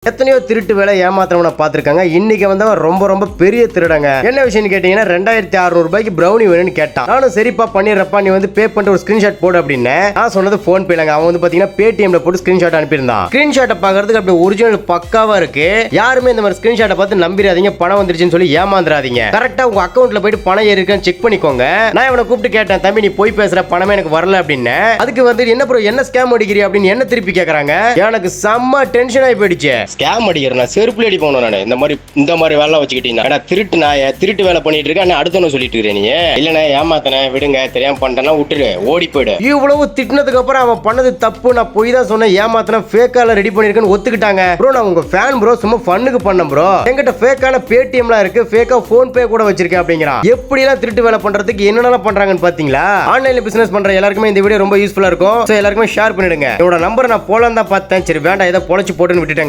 எத்தனையோ திருட்டு வேலை ஏமாத்திரவனை பார்த்திருக்காங்க. இன்னைக்கு வந்தவன் ரொம்ப ரொம்ப பெரிய திருடங்க. என்ன விஷயம்னு கேட்டீங்கன்னா 2600 ரூபாய்க்கு பிரௌனி வேணும்னு கேட்டான். நானும் சரிப்பா பண்ணிடுறப்பா, நீ வந்து பே பண்ணிட்டு ஒரு ஸ்கிரீன்ஷாட் போடு அப்படின்னு நான் சொன்னது போன் பேலங்க. அவன் வந்து பாத்தீங்கன்னா பேடிஎம்ல போட்டு ஸ்கிரீன்ஷாட் அனுப்பியிருந்தான். ஸ்கிரீன்ஷாட்டை பாக்குறதுக்கு அப்படி ஒரிஜினல் பக்காவா இருக்கு. யாருமே இந்த மாதிரி ஸ்கிரீன்ஷாட்டை பார்த்து நம்பிடாதீங்க, பணம் வந்துருச்சுன்னு சொல்லி ஏமாந்துடாதீங்க. கரெக்டா உங்க அக்கௌண்ட்ல போயிட்டு பணம் ஏறி இருக்கான்னு செக் பண்ணிக்கோங்க. நான் இவனை கூப்பிட்டு கேட்டேன், தம்பி நீ போய் பேசுற, பணமே எனக்கு வரல அப்படின்னு. அதுக்கு வந்து என்ன ப்ரோ என்ன ஸ்கேம் அடிக்கிறீ அப்படின்னு என்ன திருப்பி கேக்குறாங்க. எனக்கு செம்ம டென்ஷன் ஆகி போயிடுச்சு. ஸ்கேம் அடிக்கிறேன் செருப்புல அடி போகணும். நான் இந்த மாதிரி வேலை வச்சுக்கிட்டீங்கன்னா திருட்டு வேலை பண்ணிட்டு இருக்கேன் அடுத்தவன சொல்லிட்டு இருக்கேன். நீ இல்லைண்ணே ஏமாத்தன விடுங்க, தெரியாம பண்ணிட்டேன்னா விட்டுரு, ஓடி போயிடு. இவ்வளவு திட்டினதுக்கு அப்புறம் அவன் பண்ணது தப்பு, நான் போய் தான் சொன்னேன், ஏமாத்தன ஃபேக்கால ரெடி பண்ணிருக்கேன்னு ஒத்துக்கிட்டாங்க. ப்ரோ நான் உங்க ஃபேன் ப்ரோ, சும்மா ஃபன்னுக்கு பண்ணேன் ப்ரோ, என்கிட்ட ஃபேக்கான பேடிஎம்லாம் இருக்கு, ஃபேக்கா போன் பே கூட வச்சிருக்கேன் அப்படிங்கிறான். எப்படி எல்லாம் திருட்டு வேலை பண்றதுக்கு என்னென்ன பண்றாங்கன்னு பாத்தீங்களா? ஆன்லைன்ல பிசினஸ் பண்ற எல்லாருக்குமே இந்த வீடியோ ரொம்ப யூஸ்ஃபுல்லா இருக்கும். சோ எல்லாருக்குமே ஷேர் பண்ணிடுங்க. என்னோட நம்பர் நான் போலாம் தான் பார்த்தேன், சரி வேண்டாம் ஏதோ பொழைச்சு போட்டுன்னு விட்டுட்டேங்க.